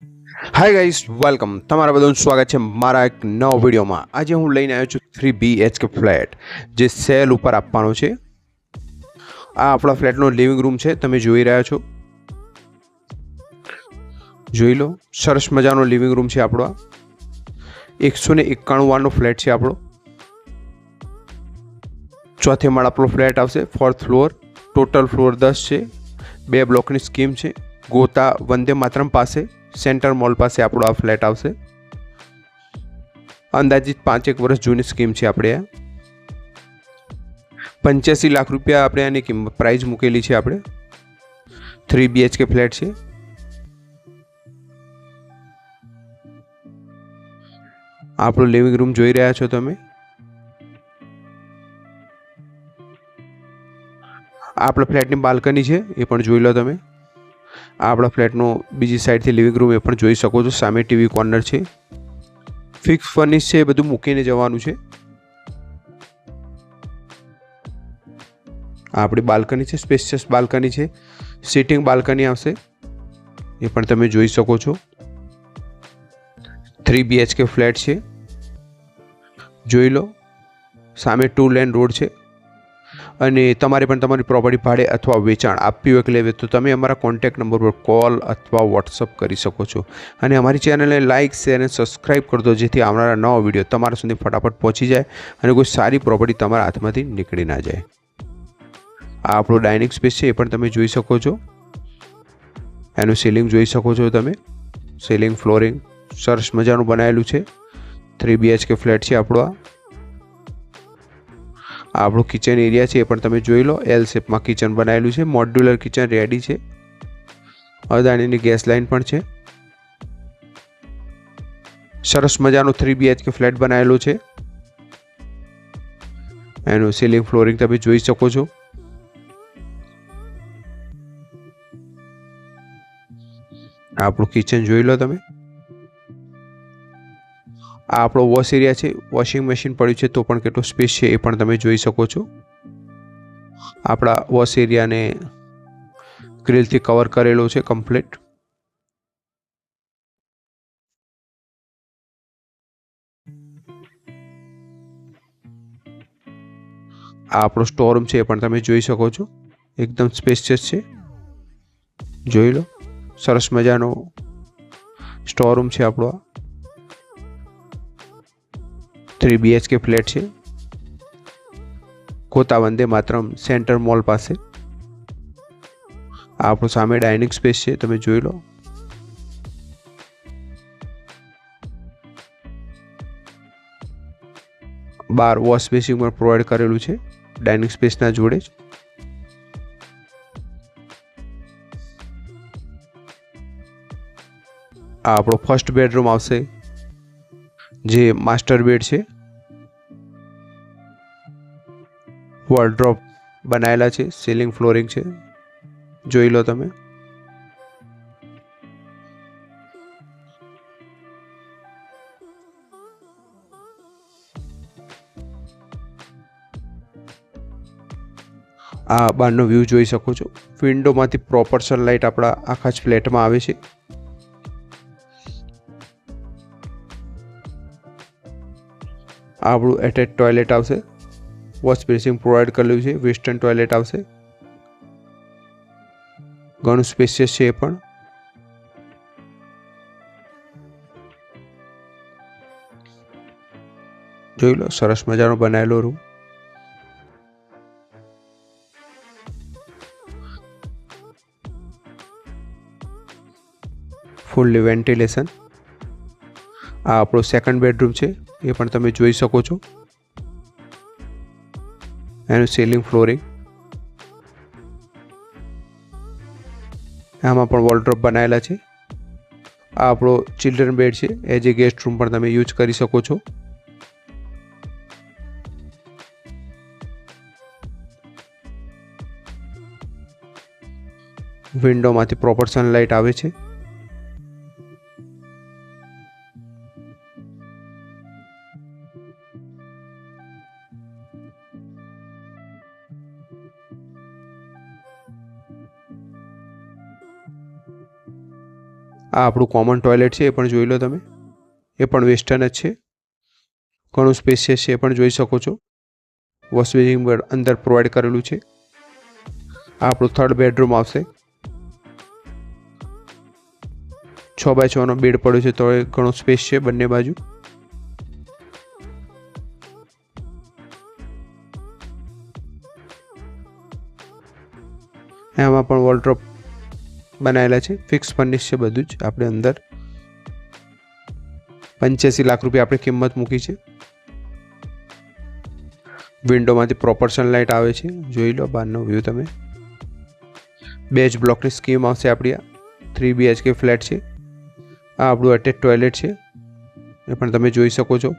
Hi guys welcome તમારા બધાનું સ્વાગત છે મારા એક નવા વિડીયોમાં। આજે હું લઈને આવ્યો છું 3 BHK ફ્લેટ જે સેલ ઉપર આપવાનો છે। આ આપણા ફ્લેટનો લિવિંગ રૂમ છે, તમે જોઈ રહ્યા છો। જોઈ લો, સરસ મજાનો લિવિંગ રૂમ છે આપણો। 191 વાળનો ફ્લેટ છે આપણો। ચોથે માળ આપણો ફ્લેટ આવશે, 4th ફ્લોર। ટોટલ ફ્લોર 10 છે। 2 બ્લોકની સ્કીમ છે। ગોતા વંદે માતરમ પાસે સેન્ટર મોલ પાસે આપણો આ ફ્લેટ આવશે। અંદાજિત 5 વર્ષ જૂની સ્કીમ છે આપણે આ। 85 લાખ રૂપિયા આપણે આની કિંમત પ્રાઇસ મૂકેલી છે આપણે। 3 BHK ફ્લેટ છે। આપણો લિવિંગ રૂમ જોઈ રહ્યા છો તમે। આપણા ફ્લેટની બાલ્કની છે, એ પણ જોઈ લો તમે। આપણા ફ્લેટનો બીજી સાઈડથી લિવિંગ રૂમ એ પણ જોઈ શકો છો। સામે ટીવી કોર્નર છે, ફિક્સ ફર્નિશ છે, બધું મૂકીને જવાનું છે। આપણી બાલ્કની છે, સ્પેશિયસ બાલ્કની છે, સિટિંગ બાલ્કની આવશે, એ પણ તમે જોઈ શકો છો। 3 BHK ફ્લેટ છે, જોઈ લો। સામે 2 લેન રોડ છે અને તમારે પણ તમારી પ્રોપર્ટી ભાડે અથવા વેચાણ આપવી હોય કે લેવી તો તમે અમારા કોન્ટેક્ટ નંબર પર કોલ અથવા વોટ્સઅપ કરી શકો છો। અને અમારી ચેનલને લાઇક શેર અને સબસ્ક્રાઇબ કરી દો, જેથી આવનારા નવા વિડીયો તમારા સુધી ફટાફટ પહોંચી જાય અને કોઈ સારી પ્રોપર્ટી તમારા હાથમાંથી નીકળી ના જાય। આ આપણો ડાઇનિંગ સ્પેસ છે, એ પણ તમે જોઈ શકો છો। એનું સીલિંગ જોઈ શકો છો તમે। સીલિંગ ફ્લોરિંગ સરસ મજાનું બનાવેલું છે। 3 BHK ફ્લેટ છે આપણો આ। આપણું કિચન એરિયા છે, એ પણ તમે જોઈ લો। એલ શેપમાં કિચન બનાવેલું છે, મોડ્યુલર કિચન રેડી છે। અદાણીની ગેસ લાઇન પણ છે। સરસ મજાનો 3 BHK ફ્લેટ બનાવેલો છે। એનું સીલિંગ ફ્લોરિંગ તમે જોઈ શકો છો। આપણું કિચન જોઈ લો તમે। આ આપણો વોશ એરિયા છે, વોશિંગ મશીન પડ્યું છે તો પણ કેટલો સ્પેસ છે એ પણ તમે જોઈ શકો છો। આપણા વોશ એરિયાને ગ્રીલથી કવર કરેલો છે કમ્પ્લીટ। આ આપણો સ્ટોર રૂમ છે, એ પણ તમે જોઈ શકો છો। એકદમ સ્પેશિયસ છે, જોઈ લો। સરસ મજાનો સ્ટોર રૂમ છે આપણો આ। 3 BHK ફ્લેટ છે, કોતા વંદે માતરમ સેન્ટર મોલ પાસે। આ આપણો સામે ડાઇનિંગ સ્પેસ છે, તમે જોઈ લો। બાર વોશ બેસિન પણ પ્રોવાઈડ કરેલું છે ડાઇનિંગ સ્પેસના જોડે જ। આ આપણો ફર્સ્ટ બેડરૂમ આવશે, જે માસ્ટર બેડ છે। વોર્ડરોબ બનાવેલા છે, સીલિંગ ફ્લોરિંગ છે, જોઈ લો તમે। આ બહારનો વ્યૂ જોઈ શકો છો। વિન્ડોમાંથી પ્રોપર સનલાઇટ આપણા આખા જ ફ્લેટમાં આવે છે। આ આપણું એટેચ ટોયલેટ આવશે, વોશ બેસિન પ્રોવાઈડ કરેલું છે, વેસ્ટર્ન ટોયલેટ આવશે, ઘણું સ્પેશિયસ છે એ પણ। જોઈ લો, સરસ મજાનો બનાવેલો રૂમ। Fully ventilation. આ આપણો સેકન્ડ બેડરૂમ છે, એ પણ તમે જોઈ શકો છો। એનું સીલિંગ ફ્લોરિંગ, આમાં પણ વોર્ડરોબ બનાવેલા છે। આ આપણો ચિલ્ડ્રન બેડ છે, એઝ એ ગેસ્ટ રૂમ પણ તમે યુઝ કરી શકો છો। વિન્ડોમાંથી પ્રોપર સનલાઇટ આવે છે। આ આપણું કોમન ટોયલેટ છે, એ પણ જોઈ લો તમે, એ પણ વેસ્ટર્ન જ છે, ઘણું સ્પેશિયસ છે, એ પણ જોઈ શકો છો. વોશ બેસિન અંદર પ્રોવાઈડ કરેલું છે. આ આપણું થર્ડ બેડરૂમ આવશે. 6x6 બેડ પડ્યો છે, તો એ ઘણો સ્પેસ છે બંને બાજુ. એમાં પણ વોલડ્રોપ બનાવેલા છે, ફિક્સ ફર્નિશ છે બધું જ. આપણે અંદર 85 લાખ રૂપિયા આપણે કિંમત મૂકી છે. વિન્ડોમાંથી પ્રોપર સનલાઇટ આવે છે, જોઈ લો બહારનો વ્યૂ તમે. 2 બ્લોકની સ્કીમ આવશે આપણી. આ 3 BHK ફ્લેટ છે. આ આપણું અટેચ ટોયલેટ છે, એ પણ તમે જોઈ શકો છો.